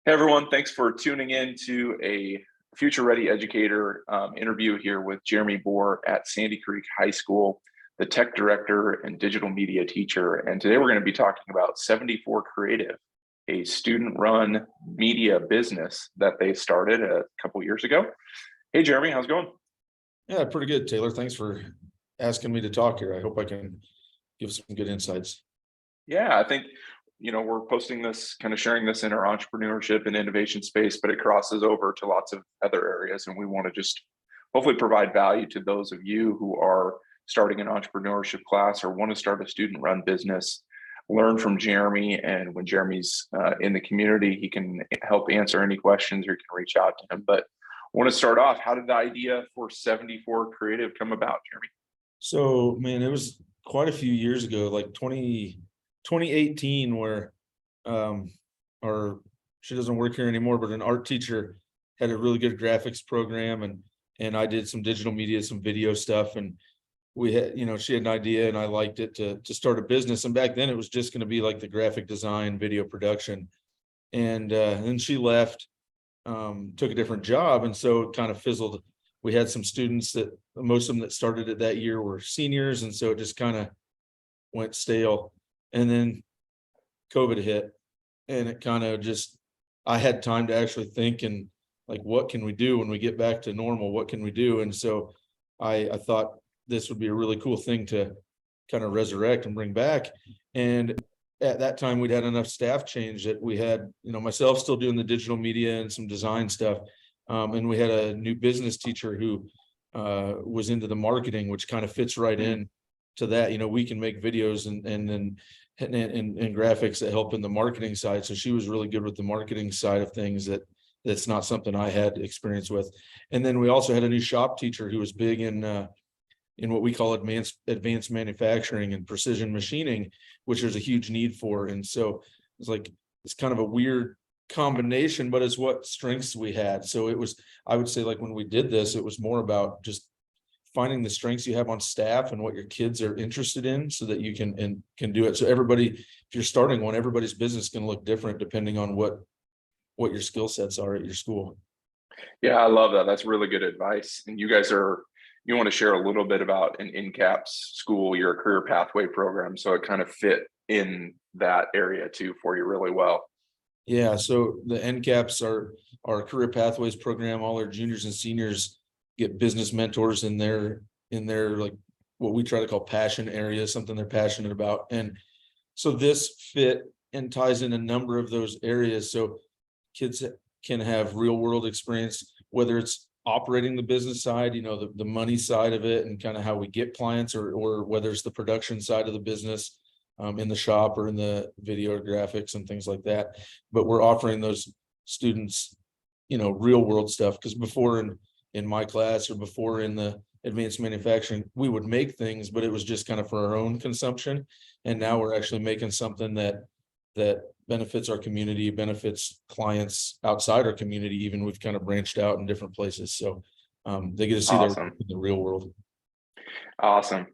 Hey everyone, thanks for tuning in to a Future Ready Educator interview here with Jeremy Bohr at Sandy Creek High School, the tech director and digital media teacher. And today we're going to be talking about 74 Creative, a student-run media business that they started a couple years ago. Hey Jeremy, how's it going? Yeah, pretty good, Taylor. Thanks for asking me to talk here. I hope I can give some good insights. Yeah, I think we're posting this, kind of sharing this in our entrepreneurship and innovation space, but it crosses over to lots of other areas. And we want to just hopefully provide value to those of you who are starting an entrepreneurship class or want to start a student run business. Learn from Jeremy. And when Jeremy's in the community, he can help answer any questions or you can reach out to him. But I want to start off. How did the idea for 74 Creative come about, Jeremy? So, man, it was quite a few years ago, like 2018, where she doesn't work here anymore, but an art teacher had a really good graphics program, and I did some digital media, some video stuff, and we had, she had an idea and I liked it to start a business. And back then it was just going to be like the graphic design, video production. And then she left, took a different job, and so it kind of fizzled. We had some students that most of them that started it that year were seniors, and so it just kind of went stale. And then COVID hit, and it kind of just, I had time to actually think and like, what can we do when we get back to normal? What can we do? And so I thought this would be a really cool thing to kind of resurrect and bring back. And at that time, we'd had enough staff change that we had, myself still doing the digital media and some design stuff. And we had a new business teacher who was into the marketing, which kind of fits right in to that. We can make videos and graphics that help in the marketing side. So she was really good with the marketing side of things. That's not something I had experience with. And then we also had a new shop teacher who was big in what we call advanced manufacturing and precision machining, which there's a huge need for. And so it's kind of a weird combination, but it's what strengths we had. So I would say, like, when we did this, it was more about just finding the strengths you have on staff and what your kids are interested in so that you can do it. So everybody, if you're starting one, everybody's business is going to look different depending on what your skill sets are at your school. Yeah, I love that. That's really good advice. And you want to share a little bit about an NCAPS school, your career pathway program. So it kind of fit in that area too for you really well. Yeah. So the NCAPS are our career pathways program. All our juniors and seniors get business mentors in their like what we try to call passion areas, something they're passionate about. And so this fit and ties in a number of those areas. So kids can have real world experience, whether it's operating the business side, the money side of it and kind of how we get clients, or whether it's the production side of the business, in the shop or in the video or graphics and things like that. But we're offering those students, real world stuff, because before in my class or before in the advanced manufacturing, we would make things, but it was just kind of for our own consumption. And now we're actually making something that benefits our community, benefits clients outside our community. Even we've kind of branched out in different places. So they get to see their in the real world. Awesome.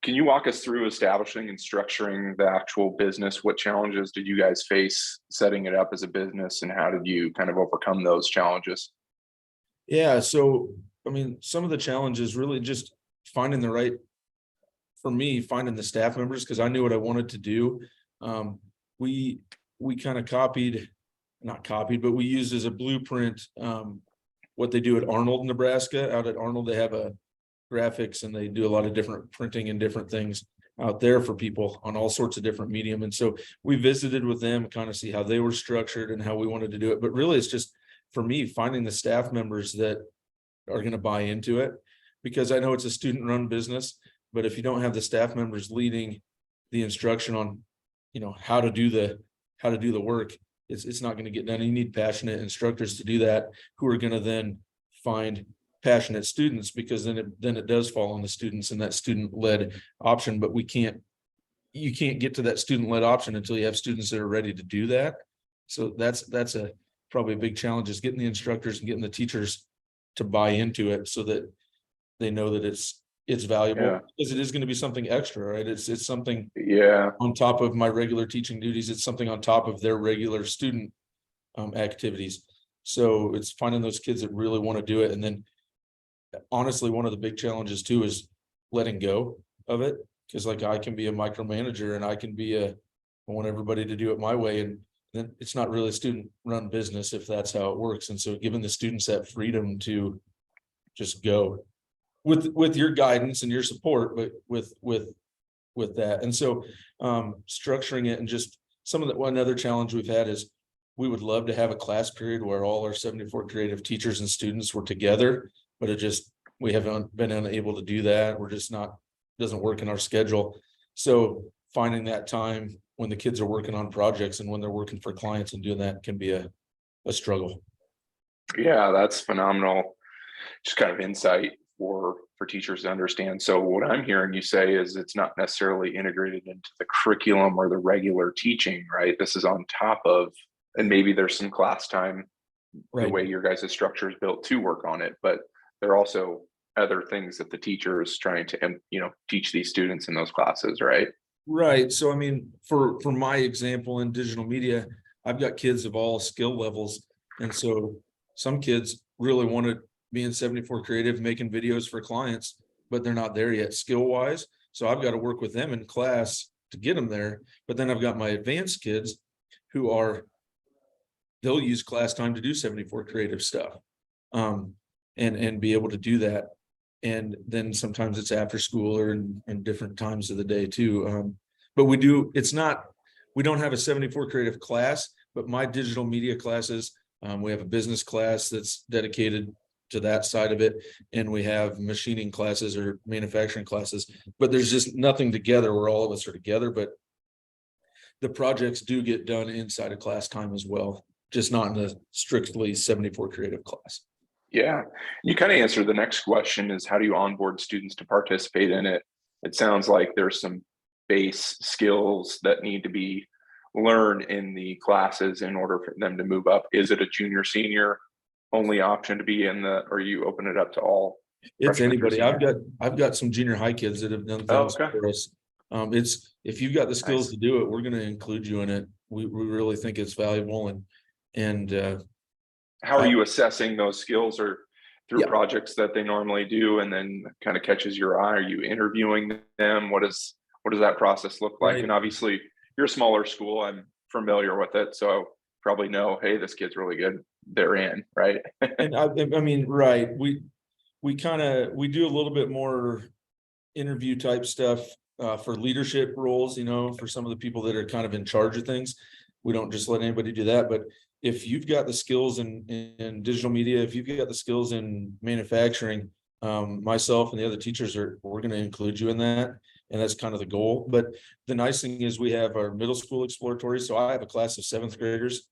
Can you walk us through establishing and structuring the actual business? What challenges did you guys face setting it up as a business, and how did you kind of overcome those challenges? Yeah. So, some of the challenges really just finding the staff members, because I knew what I wanted to do. We kind of not copied, but we used as a blueprint what they do at Arnold, Nebraska. Out at Arnold, they have a graphics and they do a lot of different printing and different things out there for people on all sorts of different medium. And so we visited with them, kind of see how they were structured and how we wanted to do it. But really, it's just, for me, finding the staff members that are going to buy into it, because I know it's a student-run business, but if you don't have the staff members leading the instruction on, how to do the work, it's not going to get done. You need passionate instructors to do that, who are going to then find passionate students, because then it does fall on the students and that student-led option. But you can't get to that student-led option until you have students that are ready to do that. So that's probably a big challenge, is getting the instructors and getting the teachers to buy into it so that they know that it's valuable, because it is going to be something extra, right? It's something on top of my regular teaching duties. It's something on top of their regular student activities. So it's finding those kids that really want to do it. And then honestly, one of the big challenges too is letting go of it. Because like I can be a micromanager and I can be I want everybody to do it my way. And then it's not really a student run business if that's how it works. And so giving the students that freedom to just go with your guidance and your support, but with that. And so structuring it, and just some of the one other challenge we've had is we would love to have a class period where all our 74 creative teachers and students were together, but we haven't been unable to do that. We're just not, doesn't work in our schedule. So finding that time when the kids are working on projects and when they're working for clients and doing that can be a struggle. Yeah, that's phenomenal. Just kind of insight for teachers to understand. So what I'm hearing you say is it's not necessarily integrated into the curriculum or the regular teaching, right? This is on top of, and maybe there's some class time, the way your guys' structure is built to work on it, but there are also other things that the teacher is trying to, teach these students in those classes, right? Right. So, I mean, for my example in digital media, I've got kids of all skill levels. And so some kids really want to be in 74 creative, making videos for clients, but they're not there yet skill wise. So I've got to work with them in class to get them there. But then I've got my advanced kids who they'll use class time to do 74 creative stuff and be able to do that. And then sometimes it's after school or in different times of the day too. But we don't have a 74 creative class, but my digital media classes, we have a business class that's dedicated to that side of it. And we have machining classes or manufacturing classes, but there's just nothing together where all of us are together. But the projects do get done inside of class time as well, just not in a strictly 74 creative class. Yeah, you kind of answered the next question is how do you onboard students to participate in it? It sounds like there's some base skills that need to be learned in the classes in order for them to move up. Is it a junior, senior only option to be in or you open it up to all? It's anybody. I've got some junior high kids that have done things for us. It's if you've got the skills to do it, we're going to include you in it. We really think it's valuable. And how are you assessing those skills, or through projects that they normally do and then kind of catches your eye? Are you interviewing them? What does that process look like? Right. And obviously you're a smaller school. I'm familiar with it. So probably know, hey, this kid's really good. They're in, right? And I mean, right. We do a little bit more interview type stuff for leadership roles, for some of the people that are kind of in charge of things. We don't just let anybody do that, but if you've got the skills in digital media, if you've got the skills in manufacturing, myself and the other teachers we're going to include you in that. And that's kind of the goal. But the nice thing is we have our middle school exploratory. So I have a class of 7th graders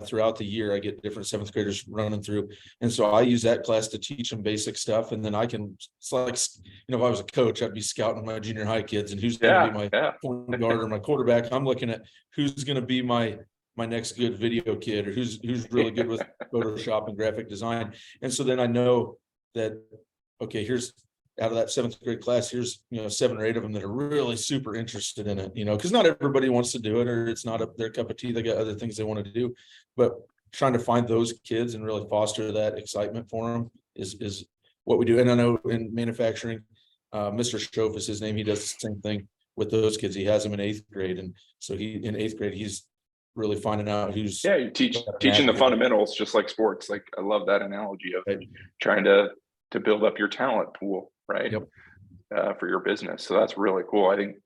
throughout the year. I get different 7th graders running through. And so I use that class to teach them basic stuff. And then it's like, if I was a coach, I'd be scouting my junior high kids and who's going to be my point guard or my quarterback. I'm looking at who's going to be my next good video kid, or who's really good with Photoshop and graphic design. And so then I know that, okay, here's out of that 7th grade class, here's 7 or 8 of them that are really super interested in it, because not everybody wants to do it, or it's not their cup of tea. They got other things they want to do, but trying to find those kids and really foster that excitement for them is what we do. And I know in manufacturing, Mr. Schoaf is his name. He does the same thing with those kids. He has them in 8th grade. And so in 8th grade, he's really finding out who's you teaching the fundamentals, just like sports. Like I love that analogy of trying to build up your talent pool, right? For your business. So that's really cool. I think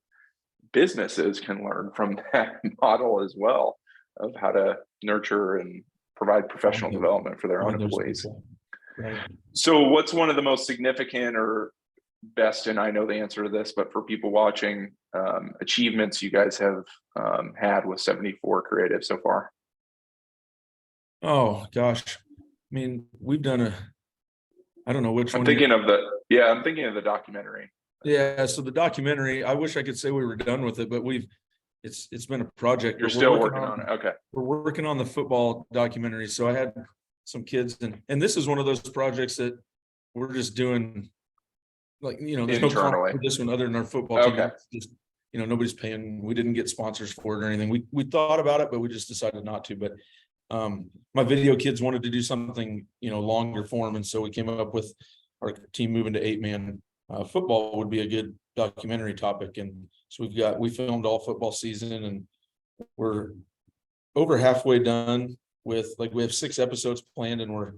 businesses can learn from that model as well, of how to nurture and provide professional development for their own employees. Right. So what's one of the most significant or best, and I know the answer to this, but for people watching, achievements you guys have had with 74 Creative so far? Oh gosh, I mean, we've done I don't know which one. I'm thinking of the documentary. Yeah, so the documentary, I wish I could say we were done with it, but it's been a project. You're still working on it. Okay. We're working on the football documentary. So I had some kids and this is one of those projects that we're just doing, like, there's internally. no cost for this one other than our football team. Okay. Just, nobody's paying. We didn't get sponsors for it or anything. We thought about it, but we just decided not to. But My video kids wanted to do something, longer form. And so we came up with our team moving to 8-man. Football would be a good documentary topic. And so we filmed all football season, and we're over halfway done with, we have 6 episodes planned, and we're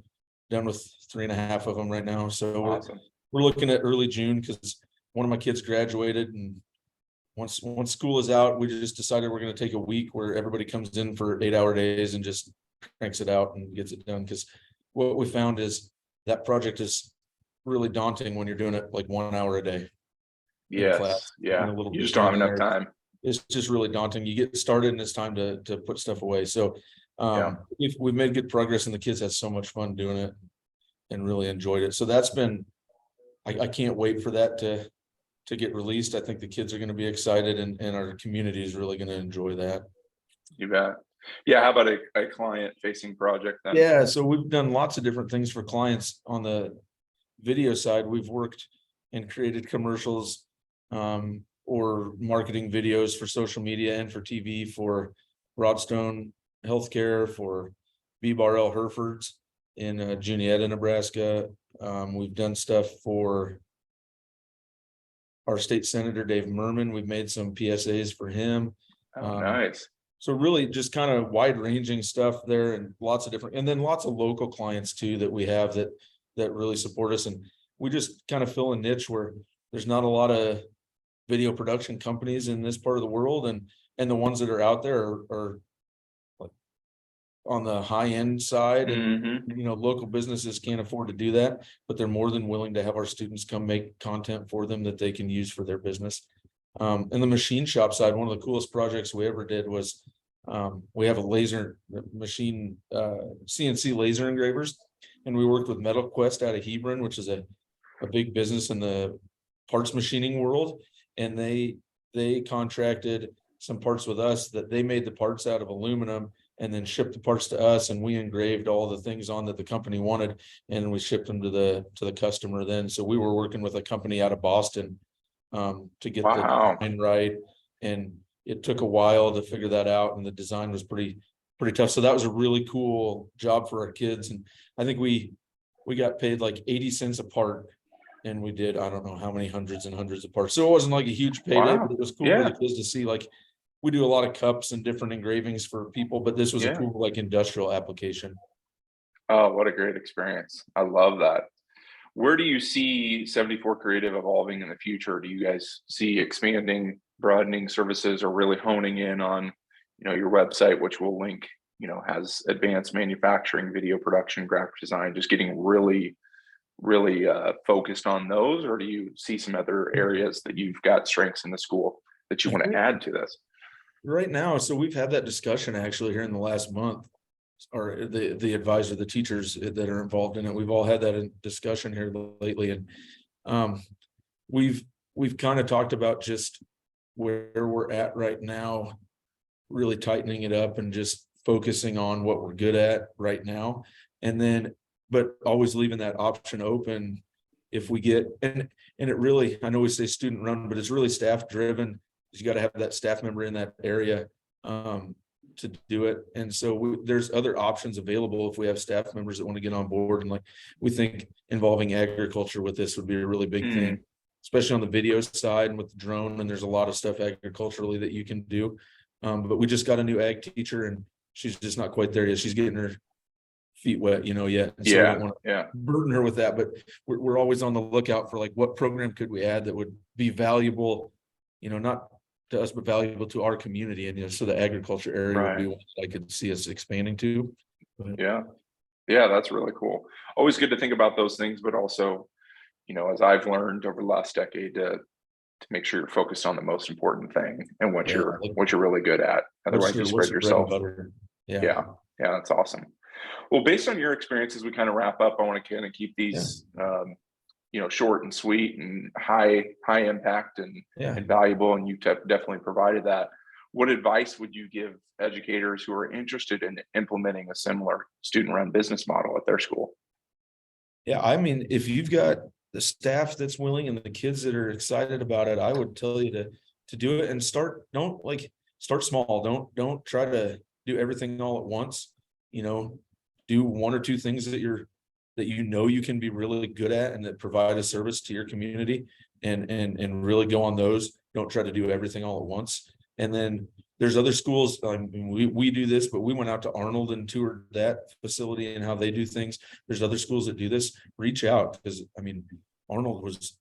done with 3.5 of them right now. So Awesome. we're looking at early June, because one of my kids graduated, and once school is out, we just decided we're going to take a week where everybody comes in for 8-hour days and just cranks it out and gets it done. Because what we found is that project is really daunting when you're doing it like 1 hour a day in Yes. class. Yeah. A little You just don't have enough time. It's just really daunting. You get started and it's time to put stuff away. So Yeah. we've made good progress, and the kids had so much fun doing it and really enjoyed it. So that's been, I can't wait for that to get released. I think the kids are going to be excited, and our community is really going to enjoy that. You bet. Yeah. How about a client facing project then? Yeah. So we've done lots of different things for clients. On the video side, we've worked and created commercials, or marketing videos for social media and for TV for Broadstone Healthcare, for B-Bar-L Herefords in Juniata, Nebraska. We've done stuff for our state senator, Dave Merman. We've made some PSAs for him. Oh, nice. So really just kind of wide ranging stuff there, and lots of different, and then lots of local clients too, that we have that really support us. And we just kind of fill a niche where there's not a lot of video production companies in this part of the world, and the ones that are out there are like on the high end side, and local businesses can't afford to do that, but they're more than willing to have our students come make content for them that they can use for their business. And the machine shop side, one of the coolest projects we ever did was, we have a laser machine, CNC laser engravers, and we worked with Metal Quest out of Hebron, which is a big business in the parts machining world. And they contracted some parts with us, that they made the parts out of aluminum and then shipped the parts to us, and we engraved all the things on that the company wanted, and we shipped them to the customer then. So we were working with a company out of Boston to get the design right, and it took a while to figure that out, and the design was pretty tough. So that was a really cool job for our kids, and I think we got paid like 80 cents a part, and we did, I don't know how many hundreds and hundreds of parts. So it wasn't like a huge payday, but it was cool for the kids to see. Like, we do a lot of cups and different engravings for people, but this was a cool like industrial application. Oh, what a great experience. I love that. Where do you see 74 Creative evolving in the future? Do you guys see expanding, broadening services, or really honing in on, your website, which we'll link, has advanced manufacturing, video production, graphic design, just getting really focused on those? Or do you see some other areas that you've got strengths in the school that you want to add to this? Right now, so we've had that discussion actually here in the last month, or the advisor, the teachers that are involved in it. We've all had that discussion here lately, and we've kind of talked about just where we're at right now, really tightening it up and just focusing on what we're good at right now, and then but always leaving that option open if we get, and it really, I know we say student run, but it's really staff driven. You got to have that staff member in that area to do it. And so there's other options available if we have staff members that want to get on board. And like, we think involving agriculture with this would be a really big thing, especially on the video side and with the drone. And there's a lot of stuff agriculturally that you can do. But we just got a new ag teacher, and she's just not quite there yet. She's getting her feet wet, yet. And so we don't want to burden her with that, but we're always on the lookout for like, what program could we add that would be valuable, not to us, but valuable to our community. And, so the agriculture area would be one that I could see us expanding to. Yeah, that's really cool. Always good to think about those things, but also, as I've learned over the last decade, to make sure you're focused on the most important thing and what you're really good at. Otherwise, you spread yourself. Yeah, that's awesome. Well, based on your experience, as we kind of wrap up, I want to kind of keep these short and sweet and high impact and valuable. And you definitely provided that. What advice would you give educators who are interested in implementing a similar student-run business model at their school? Yeah, I mean, if you've got the staff that's willing and the kids that are excited about it, I would tell you to do it, and start small. Don't try to do everything all at once. do one or two things that you can be really good at and that provide a service to your community, and really go on those. Don't try to do everything all at once. And then there's other schools, we do this, but we went out to Arnold and toured that facility and how they do things. There's other schools that do this. Reach out, because Arnold was,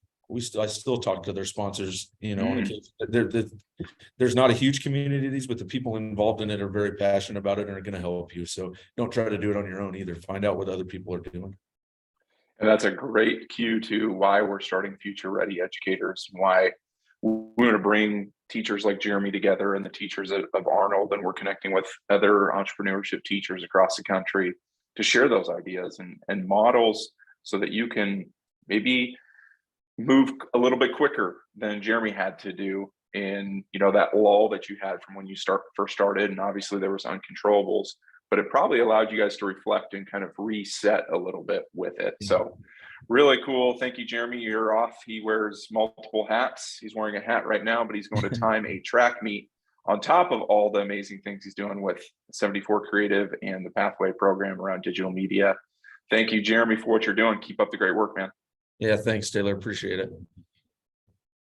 I still talk to their sponsors, on occasion. There's not a huge community of these, but the people involved in it are very passionate about it and are going to help you. So don't try to do it on your own either. Find out what other people are doing. And that's a great cue to why we're starting Future Ready Educators, and why we want to bring teachers like Jeremy together and the teachers of Arnold, and we're connecting with other entrepreneurship teachers across the country to share those ideas and models, so that you can maybe move a little bit quicker than Jeremy had to do in that lull that you had from when you first started. And obviously there was uncontrollables, but it probably allowed you guys to reflect and kind of reset a little bit with it. So really cool. Thank you, Jeremy. You're off. He wears multiple hats. He's wearing a hat right now, but he's going to time a track meet on top of all the amazing things he's doing with 74 Creative and the Pathway program around digital media. Thank you, Jeremy, for what you're doing. Keep up the great work, man. Yeah, thanks, Taylor. Appreciate it.